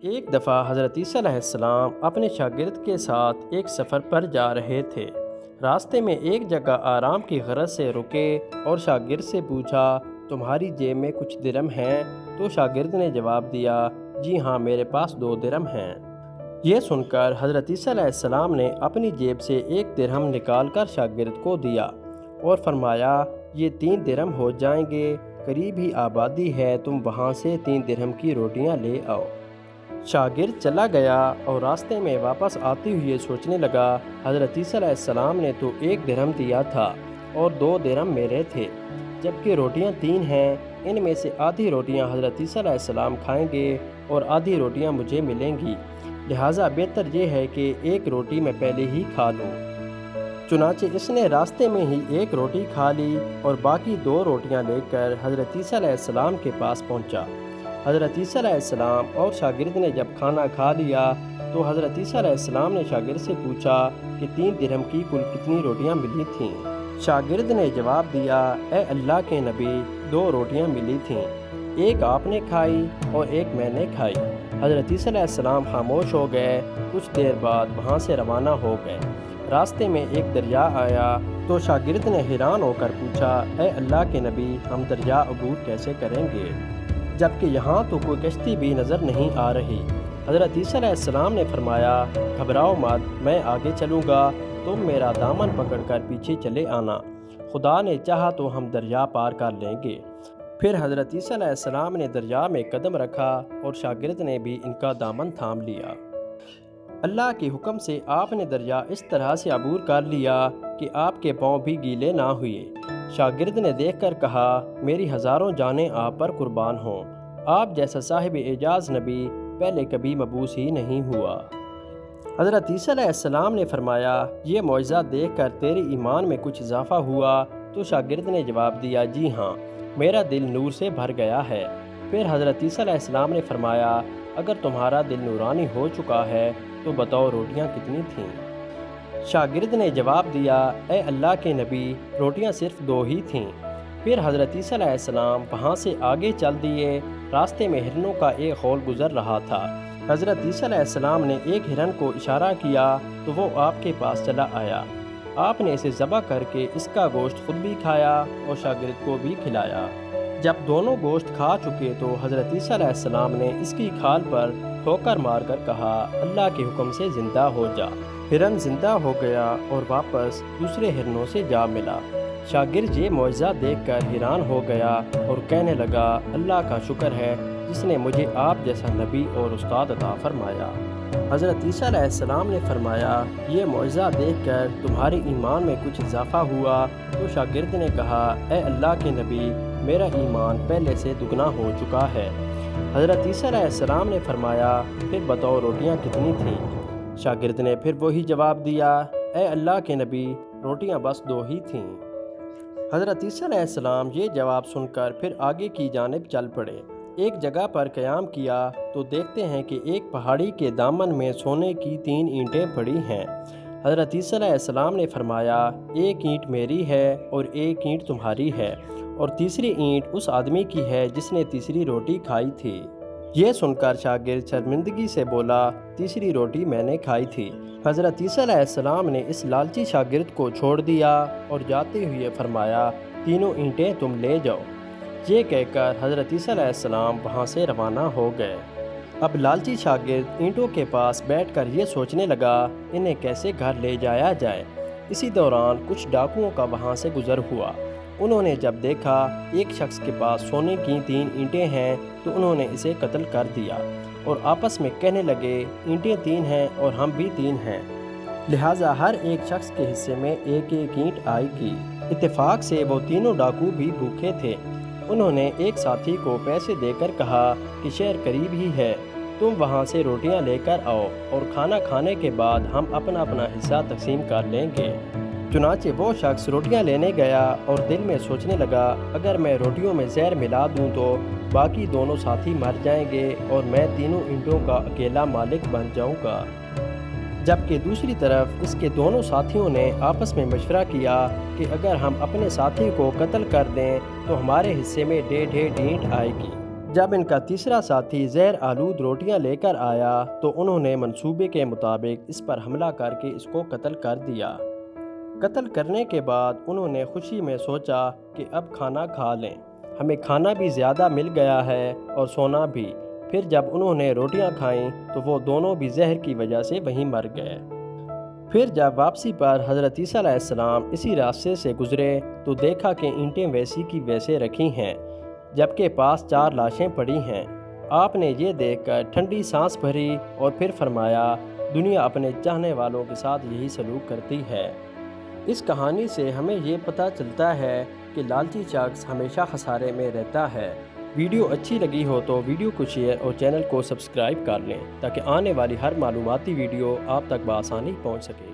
ایک دفعہ حضرت عیسیٰ علیہ السلام اپنے شاگرد کے ساتھ ایک سفر پر جا رہے تھے۔ راستے میں ایک جگہ آرام کی غرض سے رکے اور شاگرد سے پوچھا، تمہاری جیب میں کچھ درم ہیں؟ تو شاگرد نے جواب دیا، جی ہاں، میرے پاس 2 درم ہیں۔ یہ سن کر حضرت عیسیٰ علیہ السلام نے اپنی جیب سے 1 درہم نکال کر شاگرد کو دیا اور فرمایا، یہ 3 درہم ہو جائیں گے، قریب ہی آبادی ہے، تم وہاں سے 3 درہم کی روٹیاں لے آؤ۔ شاگرد چلا گیا اور راستے میں واپس آتے ہوئے سوچنے لگا، حضرت عیسیٰ علیہ السلام نے تو 1 درہم دیا تھا اور 2 درہم میرے تھے، جبکہ روٹیاں 3 ہیں، ان میں سے آدھی روٹیاں حضرت عیسیٰ علیہ السلام کھائیں گے اور آدھی روٹیاں مجھے ملیں گی، لہٰذا بہتر یہ ہے کہ 1 روٹی میں پہلے ہی کھا لوں۔ چنانچہ اس نے راستے میں ہی 1 روٹی کھا لی اور باقی 2 روٹیاں لے کر حضرت عیسیٰ علیہ السلام کے پاس پہنچا۔ حضرت عیسیٰ علیہ السلام اور شاگرد نے جب کھانا کھا لیا تو حضرت عیسیٰ علیہ السلام نے شاگرد سے پوچھا کہ 3 درہم کی کل کتنی روٹیاں ملی تھیں؟ شاگرد نے جواب دیا، اے اللہ کے نبی، 2 روٹیاں ملی تھیں، 1 آپ نے کھائی اور 1 میں نے کھائی۔ حضرت عیسیٰ علیہ السلام خاموش ہو گئے، کچھ دیر بعد وہاں سے روانہ ہو گئے۔ راستے میں ایک دریا آیا تو شاگرد نے حیران ہو کر پوچھا، اے اللہ کے نبی، ہم دریا عبور کیسے کریں گے، جبکہ یہاں تو کوئی کشتی بھی نظر نہیں آ رہی؟ حضرت عیسیٰ علیہ السلام نے فرمایا، گھبراؤ مت، میں آگے چلوں گا، تم میرا دامن پکڑ کر پیچھے چلے آنا، خدا نے چاہا تو ہم دریا پار کر لیں گے۔ پھر حضرت عیسیٰ علیہ السلام نے دریا میں قدم رکھا اور شاگرد نے بھی ان کا دامن تھام لیا۔ اللہ کے حکم سے آپ نے دریا اس طرح سے عبور کر لیا کہ آپ کے پاؤں بھی گیلے نہ ہوئے۔ شاگرد نے دیکھ کر کہا، میری ہزاروں جانیں آپ پر قربان ہوں، آپ جیسا صاحب اعجاز نبی پہلے کبھی مبعوث ہی نہیں ہوا۔ حضرت عیسیٰ علیہ السلام نے فرمایا، یہ معجزہ دیکھ کر تیرے ایمان میں کچھ اضافہ ہوا؟ تو شاگرد نے جواب دیا، جی ہاں، میرا دل نور سے بھر گیا ہے۔ پھر حضرت عیسیٰ علیہ السلام نے فرمایا، اگر تمہارا دل نورانی ہو چکا ہے تو بتاؤ روٹیاں کتنی تھیں؟ شاگرد نے جواب دیا، اے اللہ کے نبی، روٹیاں صرف 2 ہی تھیں۔ پھر حضرت عیسیٰ علیہ السلام وہاں سے آگے چل دیے۔ راستے میں ہرنوں کا ایک خول گزر رہا تھا۔ حضرت عیسیٰ علیہ السلام نے ایک ہرن کو اشارہ کیا تو وہ آپ کے پاس چلا آیا۔ آپ نے اسے ذبح کر کے اس کا گوشت خود بھی کھایا اور شاگرد کو بھی کھلایا۔ جب دونوں گوشت کھا چکے تو حضرت عیسیٰ علیہ السلام نے اس کی کھال پر ٹھوکر مار کر کہا، اللہ کے حکم سے زندہ ہو جا۔ ہرن زندہ ہو گیا اور واپس دوسرے ہرنوں سے جا ملا۔ شاگرد یہ معجزہ دیکھ کر حیران ہو گیا اور کہنے لگا، اللہ کا شکر ہے جس نے مجھے آپ جیسا نبی اور استاد عطا فرمایا۔ حضرت عیسیٰ علیہ السلام نے فرمایا، یہ معجزہ دیکھ کر تمہارے ایمان میں کچھ اضافہ ہوا؟ تو شاگرد نے کہا، اے اللہ کے نبی، میرا ایمان پہلے سے دگنا ہو چکا ہے۔ حضرت عیسیٰ علیہ السلام نے فرمایا، پھر بتاؤ روٹیاں کتنی تھیں؟ شاگرد نے پھر وہی جواب دیا، اے اللہ کے نبی، روٹیاں بس 2 ہی تھیں۔ حضرت عیسیٰ علیہ السلام یہ جواب سن کر پھر آگے کی جانب چل پڑے۔ ایک جگہ پر قیام کیا تو دیکھتے ہیں کہ ایک پہاڑی کے دامن میں سونے کی 3 اینٹیں پڑی ہیں۔ حضرت عیسیٰ علیہ السلام نے فرمایا، 1 اینٹ میری ہے اور 1 اینٹ تمہاری ہے اور تیسری اینٹ اس آدمی کی ہے جس نے تیسری روٹی کھائی تھی۔ یہ سن کر شاگرد شرمندگی سے بولا، تیسری روٹی میں نے کھائی تھی۔ حضرت عیسیٰ علیہ السلام نے اس لالچی شاگرد کو چھوڑ دیا اور جاتے ہوئے فرمایا، 3 اینٹیں تم لے جاؤ۔ یہ کہہ کر حضرت عیسیٰ علیہ السلام وہاں سے روانہ ہو گئے۔ اب لالچی شاگرد اینٹوں کے پاس بیٹھ کر یہ سوچنے لگا، انہیں کیسے گھر لے جایا جائے۔ اسی دوران کچھ ڈاکوؤں کا وہاں سے گزر ہوا۔ انہوں نے جب دیکھا ایک شخص کے پاس سونے کی 3 اینٹیں ہیں تو انہوں نے اسے قتل کر دیا اور آپس میں کہنے لگے، اینٹیں 3 ہیں اور ہم بھی 3 ہیں، لہٰذا ہر ایک شخص کے حصے میں 1 اینٹ آئے گی۔ اتفاق سے وہ تینوں ڈاکو بھی بھوکے تھے۔ انہوں نے ایک ساتھی کو پیسے دے کر کہا کہ شہر قریب ہی ہے، تم وہاں سے روٹیاں لے کر آؤ اور کھانا کھانے کے بعد ہم اپنا اپنا حصہ تقسیم کر لیں گے۔ چنانچہ وہ شخص روٹیاں لینے گیا اور دل میں سوچنے لگا، اگر میں روٹیوں میں زہر ملا دوں تو باقی دونوں ساتھی مر جائیں گے اور میں 3 اینٹوں کا اکیلا مالک بن جاؤں گا۔ جبکہ دوسری طرف اس کے دونوں ساتھیوں نے آپس میں مشورہ کیا کہ اگر ہم اپنے ساتھی کو قتل کر دیں تو ہمارے حصے میں 1.5 اینٹ آئے گی۔ جب ان کا تیسرا ساتھی زہر آلود روٹیاں لے کر آیا تو انہوں نے منصوبے کے مطابق اس پر حملہ کر کے اس کو قتل کر دیا۔ قتل کرنے کے بعد انہوں نے خوشی میں سوچا کہ اب کھانا کھا لیں، ہمیں کھانا بھی زیادہ مل گیا ہے اور سونا بھی۔ پھر جب انہوں نے روٹیاں کھائیں تو وہ دونوں بھی زہر کی وجہ سے وہیں مر گئے۔ پھر جب واپسی پر حضرت عیسیٰ علیہ السلام اسی راستے سے گزرے تو دیکھا کہ اینٹیں ویسی کی ویسے رکھی ہیں، جبکہ پاس 4 لاشیں پڑی ہیں۔ آپ نے یہ دیکھ کر ٹھنڈی سانس بھری اور پھر فرمایا، دنیا اپنے چاہنے والوں کے ساتھ یہی سلوک کرتی ہے۔ اس کہانی سے ہمیں یہ پتہ چلتا ہے کہ لالچی شخص ہمیشہ خسارے میں رہتا ہے۔ ویڈیو اچھی لگی ہو تو ویڈیو کو شیئر اور چینل کو سبسکرائب کر لیں تاکہ آنے والی ہر معلوماتی ویڈیو آپ تک بآسانی پہنچ سکے۔